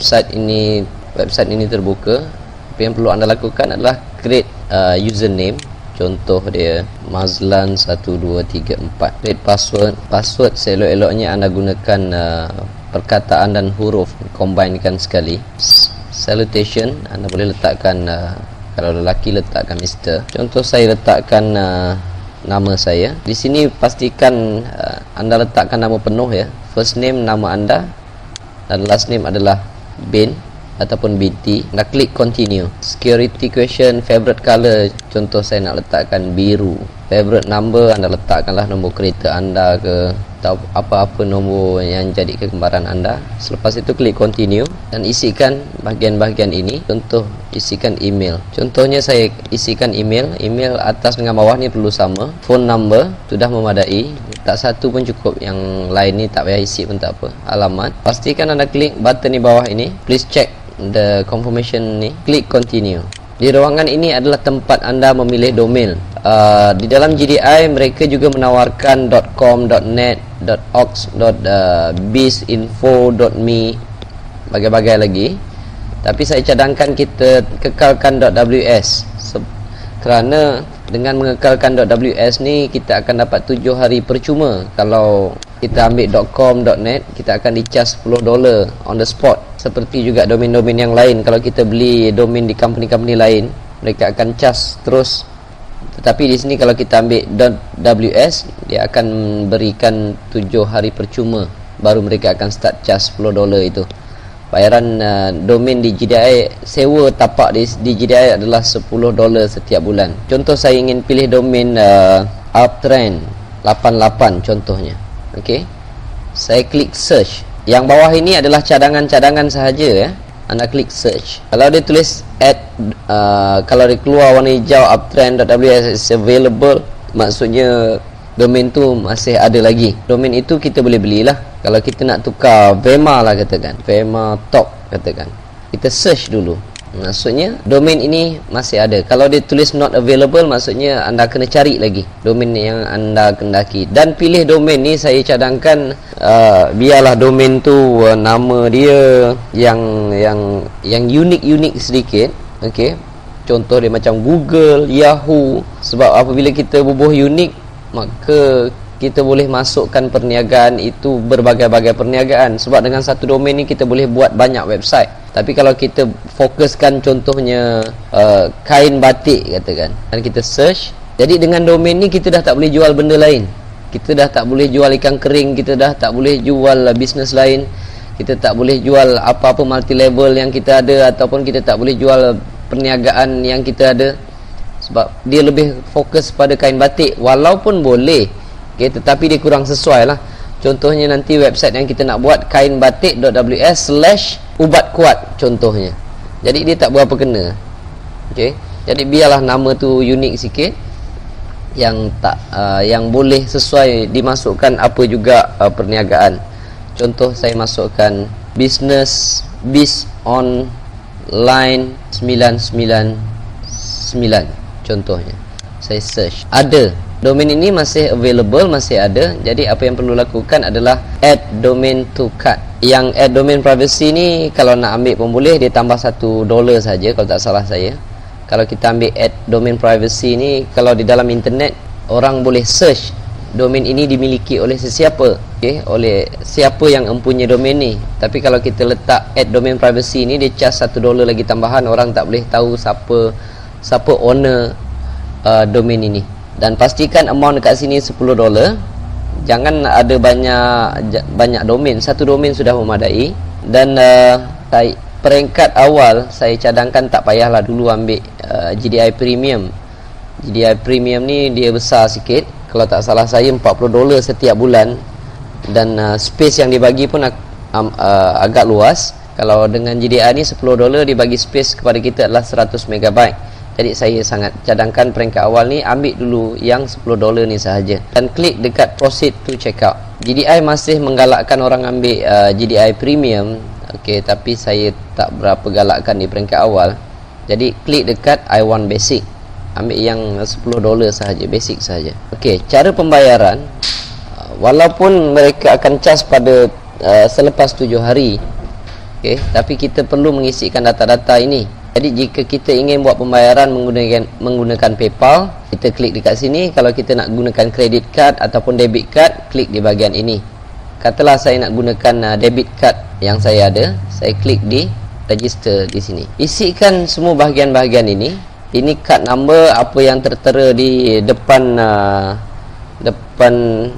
website ini terbuka. Apa yang perlu anda lakukan adalah create username. Contoh dia Mazlan 1234. Create password seelok-eloknya anda gunakan perkataan dan huruf combinekan sekali. Salutation anda boleh letakkan kalau lelaki letakkan Mr. Contoh saya letakkan nama saya. Di sini pastikan anda letakkan nama penuh ya. First name nama anda dan last name adalah bin ataupun binti. Anda klik continue. Security question, favorite color, contoh saya nak letakkan biru. Favorite number anda letakkanlah nombor kereta anda ke atau apa-apa nombor yang jadi kegemaran anda. Selepas itu klik continue dan isikan bahagian-bahagian ini. Contoh isikan email. Contohnya saya isikan email atas dengan bawah ni perlu sama. Phone number sudah memadai, tak satu pun cukup, yang lain ni tak payah isi pun tak apa. Alamat, pastikan anda klik button di bawah ini. Please check the confirmation ni. Klik continue. Di ruangan ini adalah tempat anda memilih domain. Di dalam GDI mereka juga menawarkan .com, .net, .ox, .bizinfo.me, bagai-bagai lagi. Tapi saya cadangkan kita kekalkan .ws kerana dengan mengekalkan .ws ni kita akan dapat 7 hari percuma. Kalau kita ambil .com, .net, kita akan dicas $10 on the spot. Seperti juga domain-domain yang lain, kalau kita beli domain di company-company lain, mereka akan cas terus. Tetapi di sini kalau kita ambil .ws, dia akan berikan 7 hari percuma, baru mereka akan start cas $10 itu. Bayaran domain di GDI, sewa tapak di GDI adalah $10 setiap bulan. Contoh saya ingin pilih domain Uptrend 88 contohnya. Okey, saya klik search. Yang bawah ini adalah cadangan-cadangan sahaja ya. Anda klik search. Kalau dia tulis add, kalau dia keluar warna hijau uptrend.ws is available, maksudnya domain tu masih ada lagi. Domain itu kita boleh belilah. Kalau kita nak tukar Vema lah katakan, Vema Top katakan, kita search dulu, maksudnya domain ini masih ada. Kalau dia tulis not available, maksudnya anda kena cari lagi domain yang anda kendaki. Dan pilih domain ni saya cadangkan biarlah domain tu nama dia yang unik-unik sedikit. Okey, contoh dia macam Google, Yahoo. Sebab apabila kita bubuh unik, maka kita boleh masukkan perniagaan itu berbagai-bagai perniagaan. Sebab dengan satu domain ni kita boleh buat banyak website. Tapi kalau kita fokuskan contohnya kain batik katakan, dan kita search, jadi dengan domain ni kita dah tak boleh jual benda lain. Kita dah tak boleh jual ikan kering, kita dah tak boleh jual bisnes lain, kita tak boleh jual apa-apa multi level yang kita ada, ataupun kita tak boleh jual perniagaan yang kita ada. Sebab dia lebih fokus pada kain batik, walaupun boleh, okay, tetapi dia kurang sesuai lah. Contohnya nanti website yang kita nak buat kainbatik.ws/ubat kuat contohnya. Jadi dia tak berapa kena. Okey, jadi biarlah nama tu unik sikit, yang yang boleh sesuai dimasukkan apa juga perniagaan. Contoh saya masukkan business biz online 999 contohnya. Saya search, ada domain ini masih available, masih ada. Jadi apa yang perlu lakukan adalah add domain to cart. Yang add domain privacy ni kalau nak ambil pun boleh, dia tambah $1 saja kalau tak salah saya. Kalau kita ambil add domain privacy ni, kalau di dalam internet orang boleh search domain ini dimiliki oleh sesiapa, okay? Oleh siapa yang mempunyai domain ni. Tapi kalau kita letak add domain privacy ni, dia charge $1 lagi tambahan. Orang tak boleh tahu siapa owner domain ini. Dan pastikan amount dekat sini $10. Jangan ada banyak domain, satu domain sudah memadai. Dan peringkat awal saya cadangkan tak payahlah dulu ambil GDI Premium. GDI Premium ni dia besar sikit, kalau tak salah saya $40 setiap bulan. Dan space yang dibagi pun agak luas. Kalau dengan GDI ni $10, dibagi space kepada kita adalah 100 MB. Jadi saya sangat cadangkan peringkat awal ni ambil dulu yang $10 ni sahaja, dan klik dekat proceed to checkout. GDI masih menggalakkan orang ambil GDI Premium, okey, tapi saya tak berapa galakkan di peringkat awal. Jadi klik dekat I want basic, ambil yang $10 sahaja, basic sahaja. Okey, cara pembayaran, walaupun mereka akan charge pada selepas 7 hari, Okey, tapi kita perlu mengisikan data-data ini. Jadi jika kita ingin buat pembayaran menggunakan PayPal, kita klik dekat sini. Kalau kita nak gunakan credit card ataupun debit card, klik di bahagian ini. Katalah saya nak gunakan debit card yang saya ada, saya klik di register di sini. Isikan semua bahagian-bahagian ini. Ini card number, apa yang tertera di depan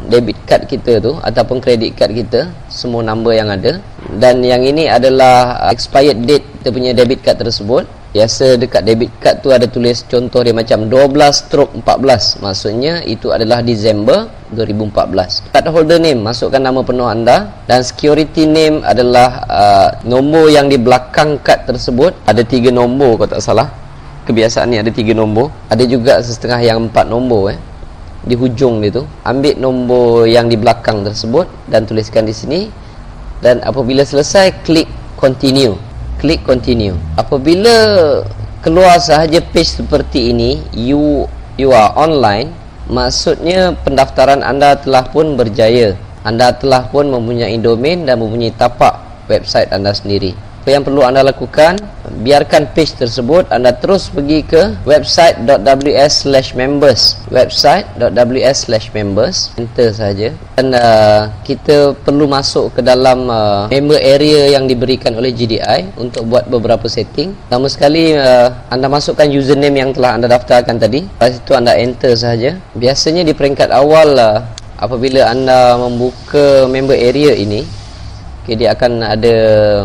debit card kita tu ataupun credit card kita, semua number yang ada. Dan yang ini adalah expired date kita punya debit card tersebut. Biasa dekat debit card tu ada tulis contoh dia macam 12/14, maksudnya itu adalah Disember 2014. Card holder name, masukkan nama penuh anda, dan security name adalah nombor yang di belakang card tersebut. Ada 3 nombor kalau tak salah, kebiasaan ni ada 3 nombor. Ada juga setengah yang 4 nombor di hujung dia tu. Ambil nombor yang di belakang tersebut dan tuliskan di sini, dan apabila selesai klik continue. Klik continue. Apabila keluar sahaja page seperti ini, you are online, maksudnya pendaftaran anda telah pun berjaya. Anda telah pun mempunyai domain dan mempunyai tapak website anda sendiri. Apa yang perlu anda lakukan, biarkan page tersebut, anda terus pergi ke website.ws/members, website.ws/members, enter saja, dan kita perlu masuk ke dalam member area yang diberikan oleh GDI untuk buat beberapa setting. Pertama sekali anda masukkan username yang telah anda daftarkan tadi, lepas itu anda enter saja. Biasanya di peringkat awal apabila anda membuka member area ini, okay, dia akan ada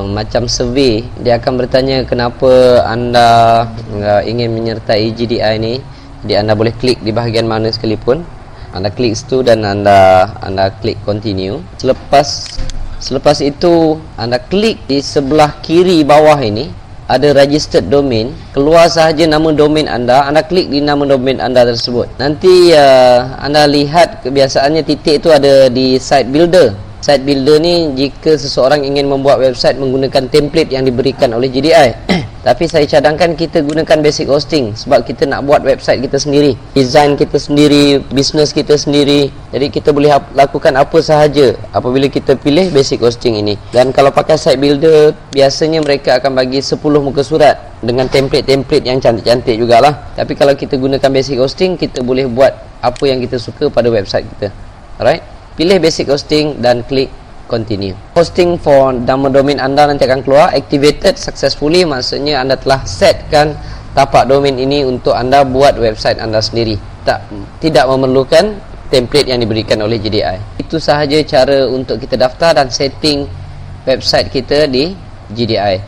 macam survey. Dia akan bertanya kenapa anda ingin menyertai GDI ni. Jadi anda boleh klik di bahagian mana sekalipun. Anda klik situ dan anda klik continue. Selepas itu anda klik di sebelah kiri bawah ini, ada registered domain. Keluar sahaja nama domain anda klik di nama domain anda tersebut. Nanti anda lihat kebiasaannya titik itu ada di site builder. Site builder ni jika seseorang ingin membuat website menggunakan template yang diberikan oleh GDI. Tapi saya cadangkan kita gunakan basic hosting sebab kita nak buat website kita sendiri, design kita sendiri, bisnes kita sendiri. Jadi kita boleh lakukan apa sahaja apabila kita pilih basic hosting ini. Dan kalau pakai site builder, biasanya mereka akan bagi 10 muka surat dengan template-template yang cantik-cantik jugalah. Tapi kalau kita gunakan basic hosting, kita boleh buat apa yang kita suka pada website kita. Alright? Pilih basic hosting dan klik continue. Hosting for nama domain anda nanti akan keluar activated successfully, maksudnya anda telah setkan tapak domain ini untuk anda buat website anda sendiri. Tidak memerlukan template yang diberikan oleh GDI. Itu sahaja cara untuk kita daftar dan setting website kita di GDI.